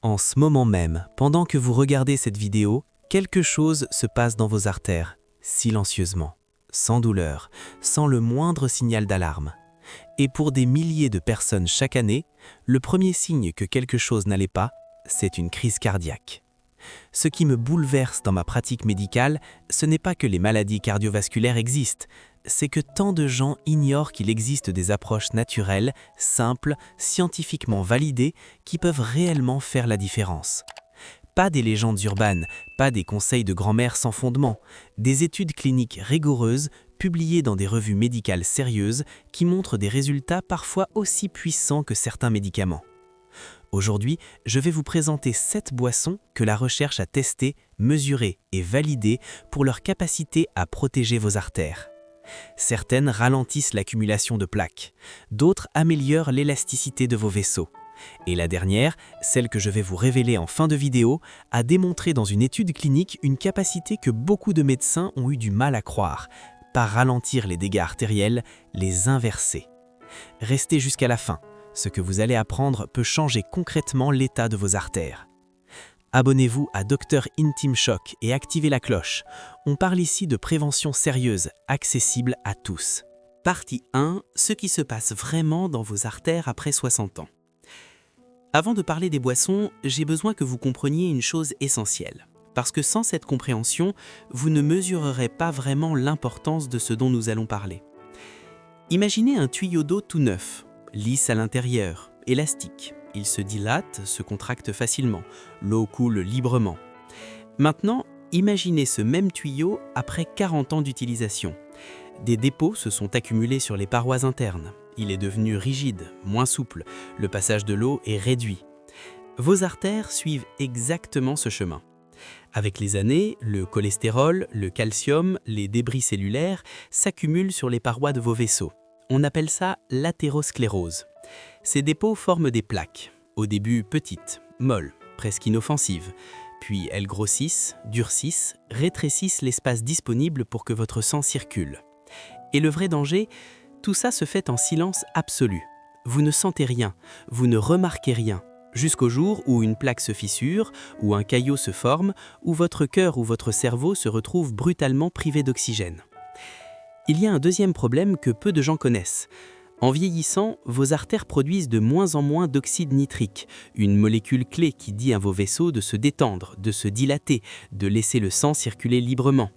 En ce moment même, pendant que vous regardez cette vidéo, quelque chose se passe dans vos artères, silencieusement, sans douleur, sans le moindre signal d'alarme. Et pour des milliers de personnes chaque année, le premier signe que quelque chose n'allait pas, c'est une crise cardiaque. Ce qui me bouleverse dans ma pratique médicale, ce n'est pas que les maladies cardiovasculaires existent, c'est que tant de gens ignorent qu'il existe des approches naturelles, simples, scientifiquement validées, qui peuvent réellement faire la différence. Pas des légendes urbaines, pas des conseils de grand-mère sans fondement, des études cliniques rigoureuses, publiées dans des revues médicales sérieuses, qui montrent des résultats parfois aussi puissants que certains médicaments. Aujourd'hui, je vais vous présenter 7 boissons que la recherche a testées, mesurées et validées pour leur capacité à protéger vos artères. Certaines ralentissent l'accumulation de plaques, d'autres améliorent l'élasticité de vos vaisseaux. Et la dernière, celle que je vais vous révéler en fin de vidéo, a démontré dans une étude clinique une capacité que beaucoup de médecins ont eu du mal à croire, pas ralentir les dégâts artériels, les inverser. Restez jusqu'à la fin. Ce que vous allez apprendre peut changer concrètement l'état de vos artères. Abonnez-vous à Dr Intime Choc et activez la cloche. On parle ici de prévention sérieuse, accessible à tous. Partie 1. Ce qui se passe vraiment dans vos artères après 60 ans. Avant de parler des boissons, j'ai besoin que vous compreniez une chose essentielle. Parce que sans cette compréhension, vous ne mesurerez pas vraiment l'importance de ce dont nous allons parler. Imaginez un tuyau d'eau tout neuf, lisse à l'intérieur, élastique. Il se dilate, se contracte facilement. L'eau coule librement. Maintenant, imaginez ce même tuyau après 40 ans d'utilisation. Des dépôts se sont accumulés sur les parois internes. Il est devenu rigide, moins souple. Le passage de l'eau est réduit. Vos artères suivent exactement ce chemin. Avec les années, le cholestérol, le calcium, les débris cellulaires s'accumulent sur les parois de vos vaisseaux. On appelle ça l'athérosclérose. Ces dépôts forment des plaques, au début petites, molles, presque inoffensives. Puis elles grossissent, durcissent, rétrécissent l'espace disponible pour que votre sang circule. Et le vrai danger, tout ça se fait en silence absolu. Vous ne sentez rien, vous ne remarquez rien, jusqu'au jour où une plaque se fissure, où un caillot se forme, où votre cœur ou votre cerveau se retrouve brutalement privé d'oxygène. Il y a un deuxième problème que peu de gens connaissent. En vieillissant, vos artères produisent de moins en moins d'oxyde nitrique, une molécule clé qui dit à vos vaisseaux de se détendre, de se dilater, de laisser le sang circuler librement.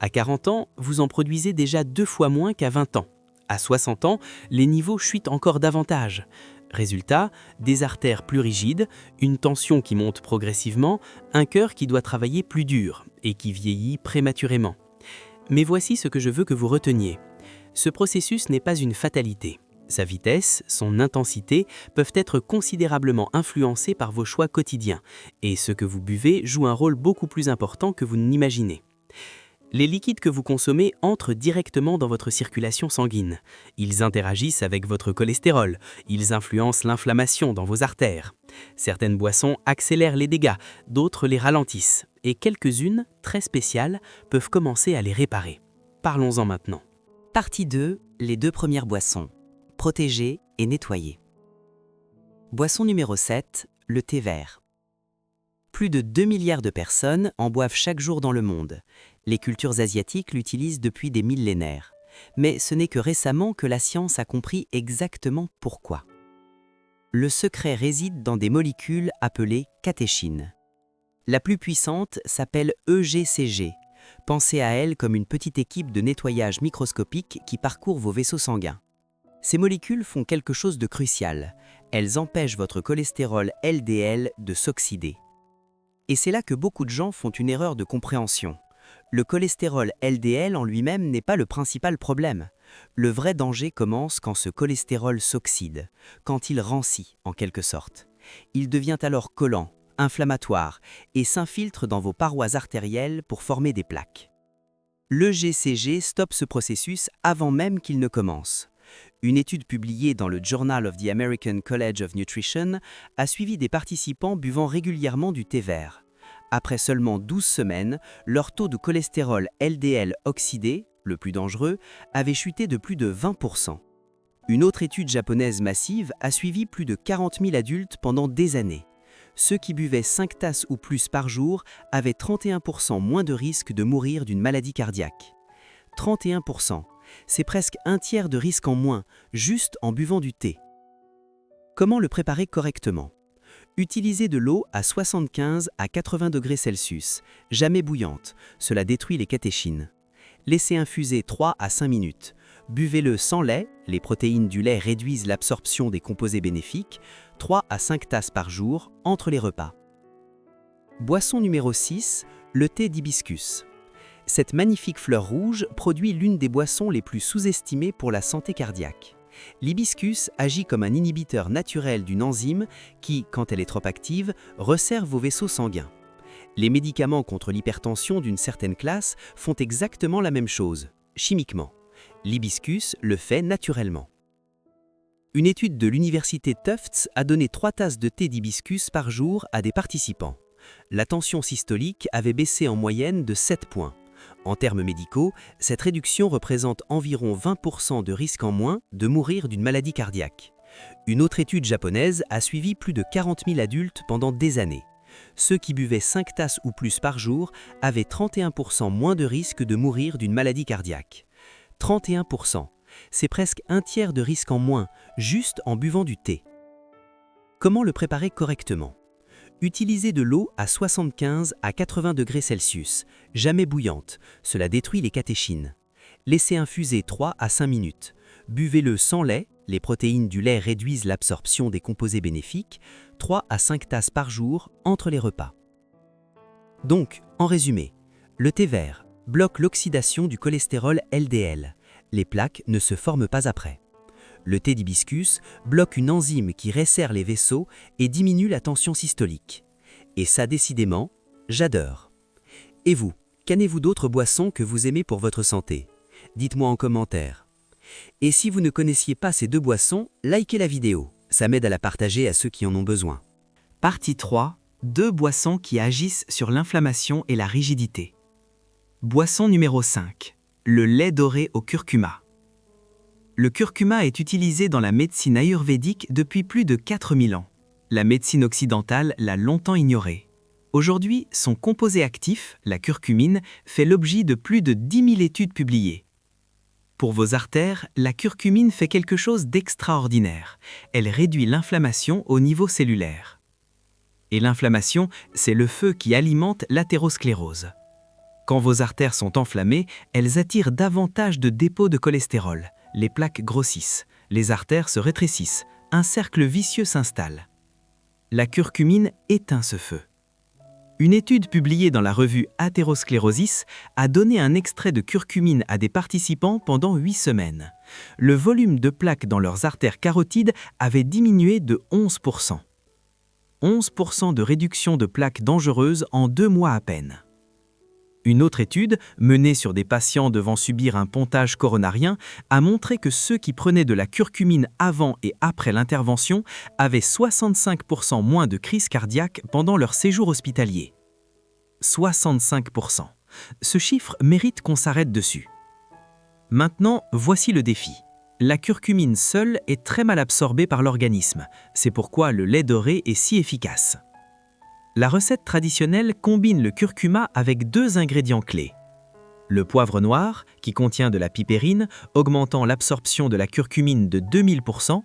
À 40 ans, vous en produisez déjà 2 fois moins qu'à 20 ans. À 60 ans, les niveaux chutent encore davantage. Résultat, des artères plus rigides, une tension qui monte progressivement, un cœur qui doit travailler plus dur et qui vieillit prématurément. Mais voici ce que je veux que vous reteniez. Ce processus n'est pas une fatalité. Sa vitesse, son intensité peuvent être considérablement influencées par vos choix quotidiens, et ce que vous buvez joue un rôle beaucoup plus important que vous n'imaginez. Les liquides que vous consommez entrent directement dans votre circulation sanguine. Ils interagissent avec votre cholestérol, ils influencent l'inflammation dans vos artères. Certaines boissons accélèrent les dégâts, d'autres les ralentissent, et quelques-unes, très spéciales, peuvent commencer à les réparer. Parlons-en maintenant. Partie 2. Les 2 premières boissons. Protéger et nettoyer. Boisson numéro 7. Le thé vert. Plus de 2 milliards de personnes en boivent chaque jour dans le monde. Les cultures asiatiques l'utilisent depuis des millénaires. Mais ce n'est que récemment que la science a compris exactement pourquoi. Le secret réside dans des molécules appelées catéchines. La plus puissante s'appelle EGCG. Pensez à elle comme une petite équipe de nettoyage microscopique qui parcourt vos vaisseaux sanguins. Ces molécules font quelque chose de crucial. Elles empêchent votre cholestérol LDL de s'oxyder. Et c'est là que beaucoup de gens font une erreur de compréhension. Le cholestérol LDL en lui-même n'est pas le principal problème. Le vrai danger commence quand ce cholestérol s'oxyde, quand il rancit en quelque sorte. Il devient alors collant, inflammatoire et s'infiltre dans vos parois artérielles pour former des plaques. L'EGCG stoppe ce processus avant même qu'il ne commence. Une étude publiée dans le Journal of the American College of Nutrition a suivi des participants buvant régulièrement du thé vert. Après seulement 12 semaines, leur taux de cholestérol LDL oxydé, le plus dangereux, avait chuté de plus de 20%. Une autre étude japonaise massive a suivi plus de 40 000 adultes pendant des années. ceux qui buvaient 5 tasses ou plus par jour avaient 31% moins de risque de mourir d'une maladie cardiaque. 31%, c'est presque un tiers de risque en moins, juste en buvant du thé. Comment le préparer correctement? Utilisez de l'eau à 75 à 80 degrés Celsius, jamais bouillante, cela détruit les catéchines. Laissez infuser 3 à 5 minutes. Buvez-le sans lait, les protéines du lait réduisent l'absorption des composés bénéfiques, 3 à 5 tasses par jour, entre les repas. Boisson numéro 6, le thé d'hibiscus. Cette magnifique fleur rouge produit l'une des boissons les plus sous-estimées pour la santé cardiaque. L'hibiscus agit comme un inhibiteur naturel d'une enzyme qui, quand elle est trop active, resserre vos vaisseaux sanguins. Les médicaments contre l'hypertension d'une certaine classe font exactement la même chose, chimiquement. L'hibiscus le fait naturellement. Une étude de l'université Tufts a donné 3 tasses de thé d'hibiscus par jour à des participants. La tension systolique avait baissé en moyenne de 7 points. En termes médicaux, cette réduction représente environ 20% de risque en moins de mourir d'une maladie cardiaque. Une autre étude japonaise a suivi plus de 40 000 adultes pendant des années. Ceux qui buvaient 5 tasses ou plus par jour avaient 31% moins de risque de mourir d'une maladie cardiaque. 31%, c'est presque un tiers de risque en moins, juste en buvant du thé. Comment le préparer correctement? Utilisez de l'eau à 75 à 80 degrés Celsius, jamais bouillante, cela détruit les catéchines. Laissez infuser 3 à 5 minutes. Buvez-le sans lait, les protéines du lait réduisent l'absorption des composés bénéfiques, 3 à 5 tasses par jour entre les repas. Donc, en résumé, le thé vert bloque l'oxydation du cholestérol LDL. Les plaques ne se forment pas après. Le thé d'hibiscus bloque une enzyme qui resserre les vaisseaux et diminue la tension systolique. Et ça, décidément, j'adore. Et vous, qu'avez-vous d'autres boissons que vous aimez pour votre santé? Dites-moi en commentaire. Et si vous ne connaissiez pas ces 2 boissons, likez la vidéo. Ça m'aide à la partager à ceux qui en ont besoin. Partie 3. 2 boissons qui agissent sur l'inflammation et la rigidité. Boisson numéro 5. Le lait doré au curcuma. Le curcuma est utilisé dans la médecine ayurvédique depuis plus de 4000 ans. La médecine occidentale l'a longtemps ignoré. Aujourd'hui, son composé actif, la curcumine, fait l'objet de plus de 10 000 études publiées. Pour vos artères, la curcumine fait quelque chose d'extraordinaire. Elle réduit l'inflammation au niveau cellulaire. Et l'inflammation, c'est le feu qui alimente l'athérosclérose. Quand vos artères sont enflammées, elles attirent davantage de dépôts de cholestérol. Les plaques grossissent, les artères se rétrécissent, un cercle vicieux s'installe. La curcumine éteint ce feu. Une étude publiée dans la revue Atherosclerosis a donné un extrait de curcumine à des participants pendant 8 semaines. Le volume de plaques dans leurs artères carotides avait diminué de 11%. 11% de réduction de plaques dangereuses en 2 mois à peine. Une autre étude, menée sur des patients devant subir un pontage coronarien, a montré que ceux qui prenaient de la curcumine avant et après l'intervention avaient 65% moins de crise cardiaque pendant leur séjour hospitalier. 65%. Ce chiffre mérite qu'on s'arrête dessus. Maintenant, voici le défi. La curcumine seule est très mal absorbée par l'organisme. C'est pourquoi le lait doré est si efficace. La recette traditionnelle combine le curcuma avec 2 ingrédients clés. Le poivre noir, qui contient de la pipérine, augmentant l'absorption de la curcumine de 2000%,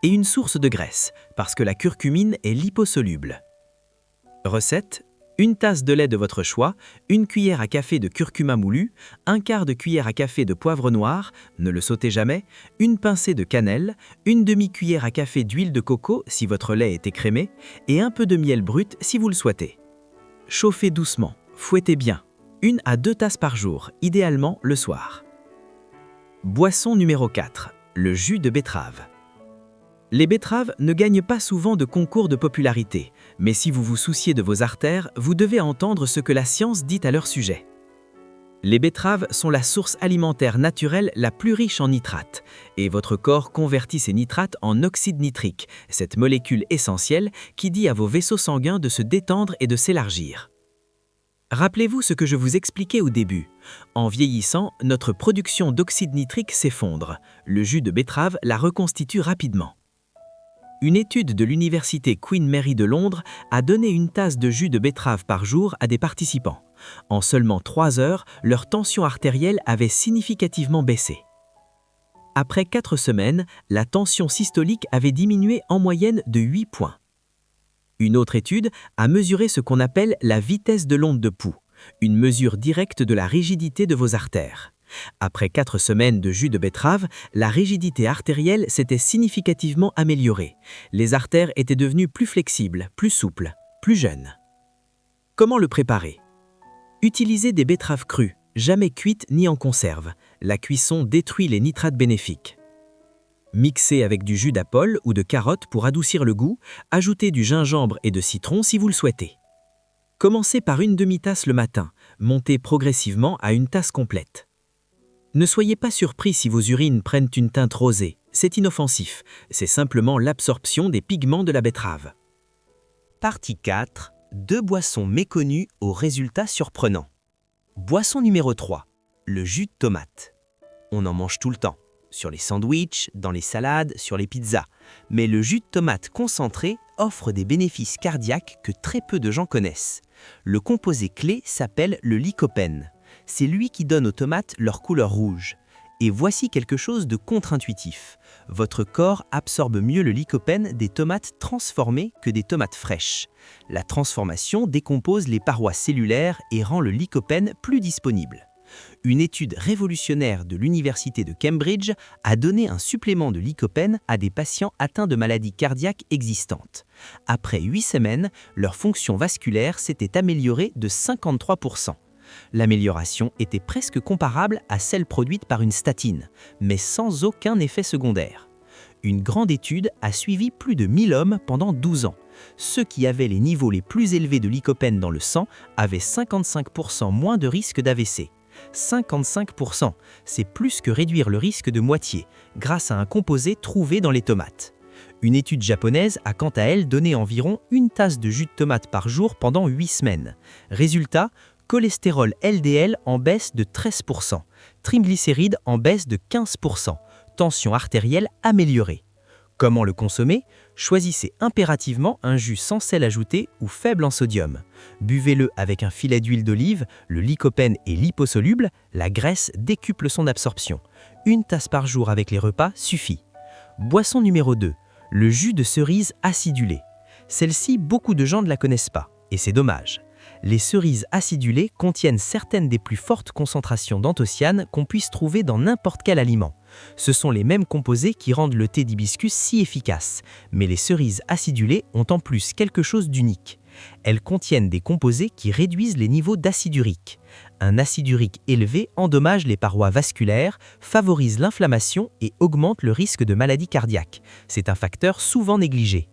et une source de graisse, parce que la curcumine est liposoluble. Recette: 1 tasse de lait de votre choix, 1 cuillère à café de curcuma moulu, 1/4 de cuillère à café de poivre noir, ne le sautez jamais, 1 pincée de cannelle, 1 demi-cuillère à café d'huile de coco si votre lait est écrémé, et un peu de miel brut si vous le souhaitez. Chauffez doucement, fouettez bien, 1 à 2 tasses par jour, idéalement le soir. Boisson numéro 4, le jus de betterave. Les betteraves ne gagnent pas souvent de concours de popularité, mais si vous vous souciez de vos artères, vous devez entendre ce que la science dit à leur sujet. Les betteraves sont la source alimentaire naturelle la plus riche en nitrates, et votre corps convertit ces nitrates en oxyde nitrique, cette molécule essentielle qui dit à vos vaisseaux sanguins de se détendre et de s'élargir. Rappelez-vous ce que je vous expliquais au début. En vieillissant, notre production d'oxyde nitrique s'effondre. Le jus de betterave la reconstitue rapidement. Une étude de l'université Queen Mary de Londres a donné une tasse de jus de betterave par jour à des participants. En seulement 3 heures, leur tension artérielle avait significativement baissé. Après 4 semaines, la tension systolique avait diminué en moyenne de 8 points. Une autre étude a mesuré ce qu'on appelle la vitesse de l'onde de pouls, une mesure directe de la rigidité de vos artères. Après 4 semaines de jus de betterave, la rigidité artérielle s'était significativement améliorée. Les artères étaient devenues plus flexibles, plus souples, plus jeunes. Comment le préparer? Utilisez des betteraves crues, jamais cuites ni en conserve. La cuisson détruit les nitrates bénéfiques. Mixez avec du jus d'apple ou de carotte pour adoucir le goût, ajoutez du gingembre et de citron si vous le souhaitez. Commencez par une demi-tasse le matin, montez progressivement à une tasse complète. Ne soyez pas surpris si vos urines prennent une teinte rosée, c'est inoffensif, c'est simplement l'absorption des pigments de la betterave. Partie 4. 2 boissons méconnues aux résultats surprenants. Boisson numéro 3. Le jus de tomate. On en mange tout le temps, sur les sandwichs, dans les salades, sur les pizzas. Mais le jus de tomate concentré offre des bénéfices cardiaques que très peu de gens connaissent. Le composé clé s'appelle le lycopène. C'est lui qui donne aux tomates leur couleur rouge. Et voici quelque chose de contre-intuitif. Votre corps absorbe mieux le lycopène des tomates transformées que des tomates fraîches. La transformation décompose les parois cellulaires et rend le lycopène plus disponible. Une étude révolutionnaire de l'université de Cambridge a donné un supplément de lycopène à des patients atteints de maladies cardiaques existantes. Après 8 semaines, leur fonction vasculaire s'était améliorée de 53%. L'amélioration était presque comparable à celle produite par une statine, mais sans aucun effet secondaire. Une grande étude a suivi plus de 1000 hommes pendant 12 ans. Ceux qui avaient les niveaux les plus élevés de lycopène dans le sang avaient 55% moins de risque d'AVC. 55%, c'est plus que réduire le risque de moitié, grâce à un composé trouvé dans les tomates. Une étude japonaise a quant à elle donné environ une tasse de jus de tomate par jour pendant 8 semaines. Résultat, cholestérol LDL en baisse de 13%, triglycérides en baisse de 15%, tension artérielle améliorée. Comment le consommer? Choisissez impérativement un jus sans sel ajouté ou faible en sodium. Buvez-le avec un filet d'huile d'olive, le lycopène est liposoluble, la graisse décuple son absorption. Une tasse par jour avec les repas suffit. Boisson numéro 2, le jus de cerise acidulé. Celle-ci, beaucoup de gens ne la connaissent pas, et c'est dommage. Les cerises acidulées contiennent certaines des plus fortes concentrations d'anthocyanes qu'on puisse trouver dans n'importe quel aliment. Ce sont les mêmes composés qui rendent le thé d'hibiscus si efficace, mais les cerises acidulées ont en plus quelque chose d'unique. Elles contiennent des composés qui réduisent les niveaux d'acide urique. Un acide urique élevé endommage les parois vasculaires, favorise l'inflammation et augmente le risque de maladie cardiaque. C'est un facteur souvent négligé.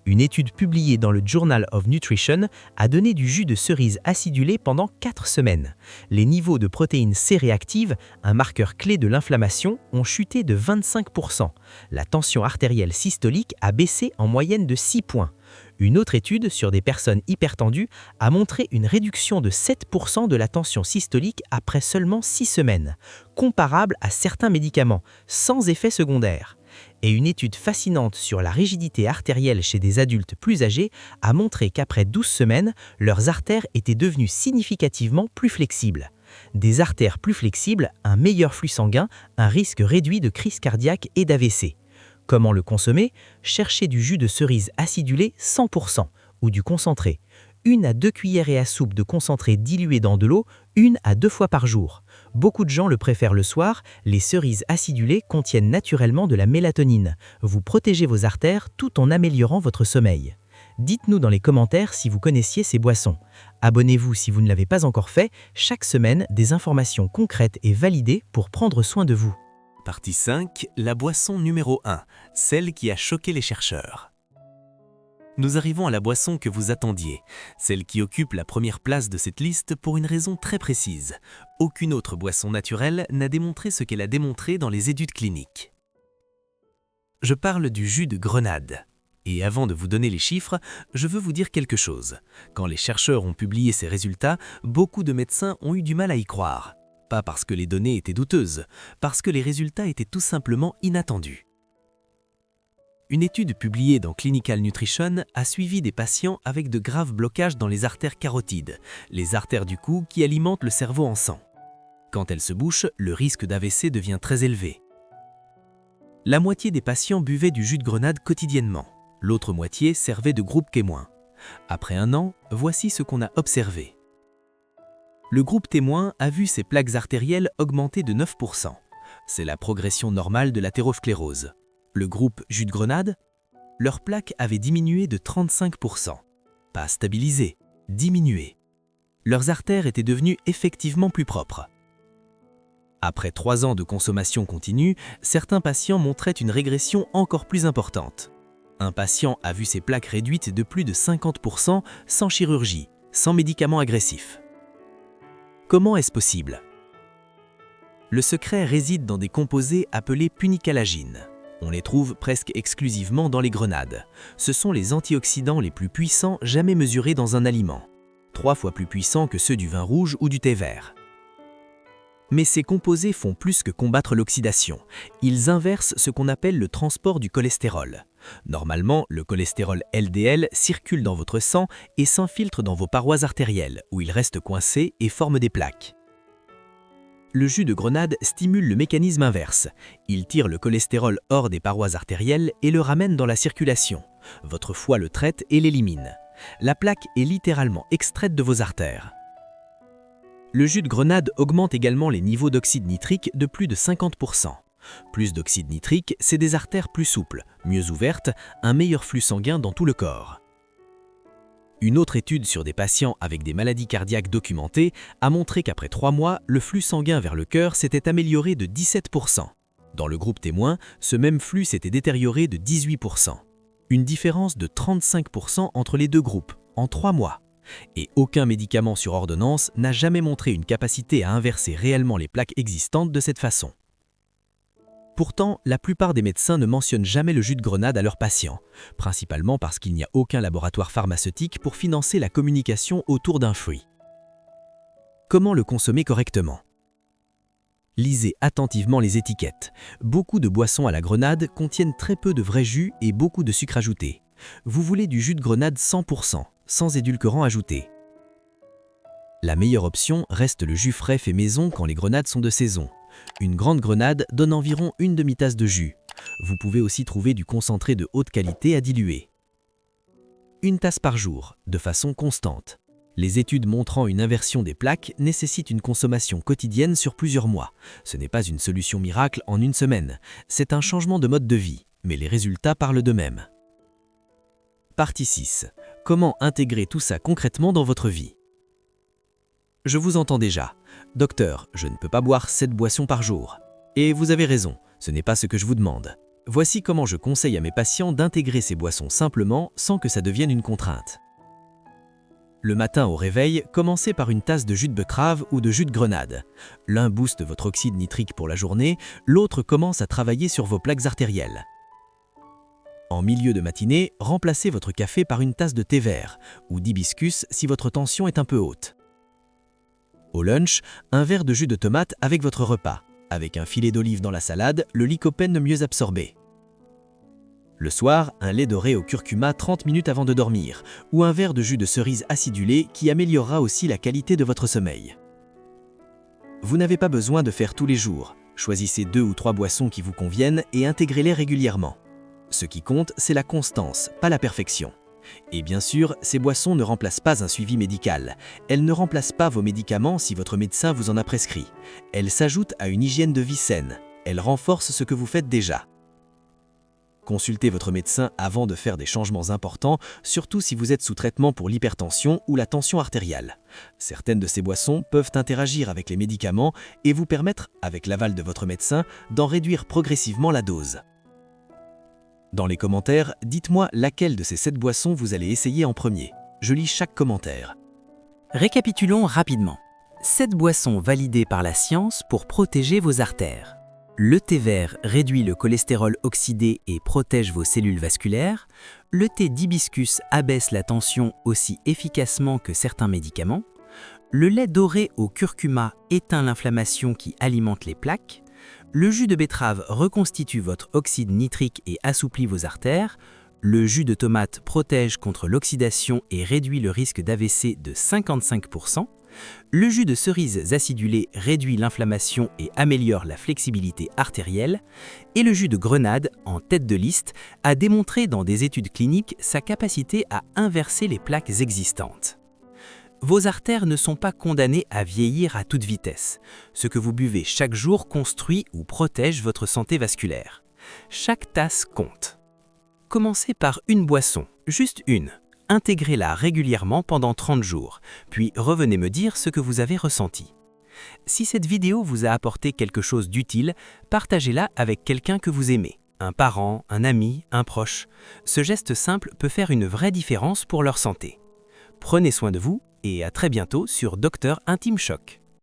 Une étude publiée dans le Journal of Nutrition a donné du jus de cerise acidulé pendant 4 semaines. Les niveaux de protéines C réactives, un marqueur clé de l'inflammation, ont chuté de 25%. La tension artérielle systolique a baissé en moyenne de 6 points. Une autre étude sur des personnes hypertendues a montré une réduction de 7% de la tension systolique après seulement 6 semaines, comparable à certains médicaments, sans effet secondaire. Et une étude fascinante sur la rigidité artérielle chez des adultes plus âgés a montré qu'après 12 semaines, leurs artères étaient devenues significativement plus flexibles. Des artères plus flexibles, un meilleur flux sanguin, un risque réduit de crise cardiaque et d'AVC. Comment le consommer? Cherchez du jus de cerise acidulé 100% ou du concentré. 1 à 2 cuillerées à soupe de concentré dilué dans de l'eau, 1 à 2 fois par jour. Beaucoup de gens le préfèrent le soir, les cerises acidulées contiennent naturellement de la mélatonine. Vous protégez vos artères tout en améliorant votre sommeil. Dites-nous dans les commentaires si vous connaissiez ces boissons. Abonnez-vous si vous ne l'avez pas encore fait, chaque semaine des informations concrètes et validées pour prendre soin de vous. Partie 5, la boisson numéro 1, celle qui a choqué les chercheurs. Nous arrivons à la boisson que vous attendiez, celle qui occupe la première place de cette liste pour une raison très précise. Aucune autre boisson naturelle n'a démontré ce qu'elle a démontré dans les études cliniques. Je parle du jus de grenade. Et avant de vous donner les chiffres, je veux vous dire quelque chose. Quand les chercheurs ont publié ces résultats, beaucoup de médecins ont eu du mal à y croire. Pas parce que les données étaient douteuses, parce que les résultats étaient tout simplement inattendus. Une étude publiée dans Clinical Nutrition a suivi des patients avec de graves blocages dans les artères carotides, les artères du cou qui alimentent le cerveau en sang. Quand elles se bouchent, le risque d'AVC devient très élevé. La moitié des patients buvaient du jus de grenade quotidiennement. L'autre moitié servait de groupe témoin. Après 1 an, voici ce qu'on a observé. Le groupe témoin a vu ses plaques artérielles augmenter de 9%. C'est la progression normale de l'athérosclérose. Le groupe jus de grenade, leurs plaques avaient diminué de 35%. Pas stabilisé, diminué. Leurs artères étaient devenues effectivement plus propres. Après 3 ans de consommation continue, certains patients montraient une régression encore plus importante. Un patient a vu ses plaques réduites de plus de 50% sans chirurgie, sans médicaments agressifs. Comment est-ce possible? Le secret réside dans des composés appelés punicalagines. On les trouve presque exclusivement dans les grenades. Ce sont les antioxydants les plus puissants jamais mesurés dans un aliment. 3 fois plus puissants que ceux du vin rouge ou du thé vert. Mais ces composés font plus que combattre l'oxydation. Ils inversent ce qu'on appelle le transport du cholestérol. Normalement, le cholestérol LDL circule dans votre sang et s'infiltre dans vos parois artérielles, où il reste coincé et forme des plaques. Le jus de grenade stimule le mécanisme inverse. Il tire le cholestérol hors des parois artérielles et le ramène dans la circulation. Votre foie le traite et l'élimine. La plaque est littéralement extraite de vos artères. Le jus de grenade augmente également les niveaux d'oxyde nitrique de plus de 50%. Plus d'oxyde nitrique, c'est des artères plus souples, mieux ouvertes, un meilleur flux sanguin dans tout le corps. Une autre étude sur des patients avec des maladies cardiaques documentées a montré qu'après 3 mois, le flux sanguin vers le cœur s'était amélioré de 17%. Dans le groupe témoin, ce même flux s'était détérioré de 18%. Une différence de 35% entre les deux groupes, en 3 mois. Et aucun médicament sur ordonnance n'a jamais montré une capacité à inverser réellement les plaques existantes de cette façon. Pourtant, la plupart des médecins ne mentionnent jamais le jus de grenade à leurs patients, principalement parce qu'il n'y a aucun laboratoire pharmaceutique pour financer la communication autour d'un fruit. Comment le consommer correctement? Lisez attentivement les étiquettes. Beaucoup de boissons à la grenade contiennent très peu de vrai jus et beaucoup de sucre ajouté. Vous voulez du jus de grenade 100%, sans édulcorant ajouté. La meilleure option reste le jus frais fait maison quand les grenades sont de saison. Une grande grenade donne environ une demi-tasse de jus. Vous pouvez aussi trouver du concentré de haute qualité à diluer. 1 tasse par jour, de façon constante. Les études montrant une inversion des plaques nécessitent une consommation quotidienne sur plusieurs mois. Ce n'est pas une solution miracle en 1 semaine. C'est un changement de mode de vie, mais les résultats parlent d'eux-mêmes. Partie 6. Comment intégrer tout ça concrètement dans votre vie? Je vous entends déjà. Docteur, je ne peux pas boire 7 boissons par jour. Et vous avez raison, ce n'est pas ce que je vous demande. Voici comment je conseille à mes patients d'intégrer ces boissons simplement sans que ça devienne une contrainte. Le matin au réveil, commencez par une tasse de jus de betterave ou de jus de grenade. L'un booste votre oxyde nitrique pour la journée, l'autre commence à travailler sur vos plaques artérielles. En milieu de matinée, remplacez votre café par une tasse de thé vert ou d'hibiscus si votre tension est un peu haute. Au lunch, un verre de jus de tomate avec votre repas, avec un filet d'olive dans la salade, le lycopène mieux absorbé. Le soir, un lait doré au curcuma 30 minutes avant de dormir, ou un verre de jus de cerise acidulé qui améliorera aussi la qualité de votre sommeil. Vous n'avez pas besoin de faire tous les jours. Choisissez 2 ou 3 boissons qui vous conviennent et intégrez-les régulièrement. Ce qui compte, c'est la constance, pas la perfection. Et bien sûr, ces boissons ne remplacent pas un suivi médical. Elles ne remplacent pas vos médicaments si votre médecin vous en a prescrit. Elles s'ajoutent à une hygiène de vie saine. Elles renforcent ce que vous faites déjà. Consultez votre médecin avant de faire des changements importants, surtout si vous êtes sous traitement pour l'hypertension ou la tension artérielle. Certaines de ces boissons peuvent interagir avec les médicaments et vous permettre, avec l'aval de votre médecin, d'en réduire progressivement la dose. Dans les commentaires, dites-moi laquelle de ces 7 boissons vous allez essayer en premier. Je lis chaque commentaire. Récapitulons rapidement. 7 boissons validées par la science pour protéger vos artères. Le thé vert réduit le cholestérol oxydé et protège vos cellules vasculaires. Le thé d'hibiscus abaisse la tension aussi efficacement que certains médicaments. Le lait doré au curcuma éteint l'inflammation qui alimente les plaques. Le jus de betterave reconstitue votre oxyde nitrique et assouplit vos artères. Le jus de tomate protège contre l'oxydation et réduit le risque d'AVC de 55%. Le jus de cerise acidulée réduit l'inflammation et améliore la flexibilité artérielle. Et le jus de grenade, en tête de liste, a démontré dans des études cliniques sa capacité à inverser les plaques existantes. Vos artères ne sont pas condamnées à vieillir à toute vitesse. Ce que vous buvez chaque jour construit ou protège votre santé vasculaire. Chaque tasse compte. Commencez par une boisson, juste une. Intégrez-la régulièrement pendant 30 jours, puis revenez me dire ce que vous avez ressenti. Si cette vidéo vous a apporté quelque chose d'utile, partagez-la avec quelqu'un que vous aimez, un parent, un ami, un proche. Ce geste simple peut faire une vraie différence pour leur santé. Prenez soin de vous et à très bientôt sur Docteur Intime Choc.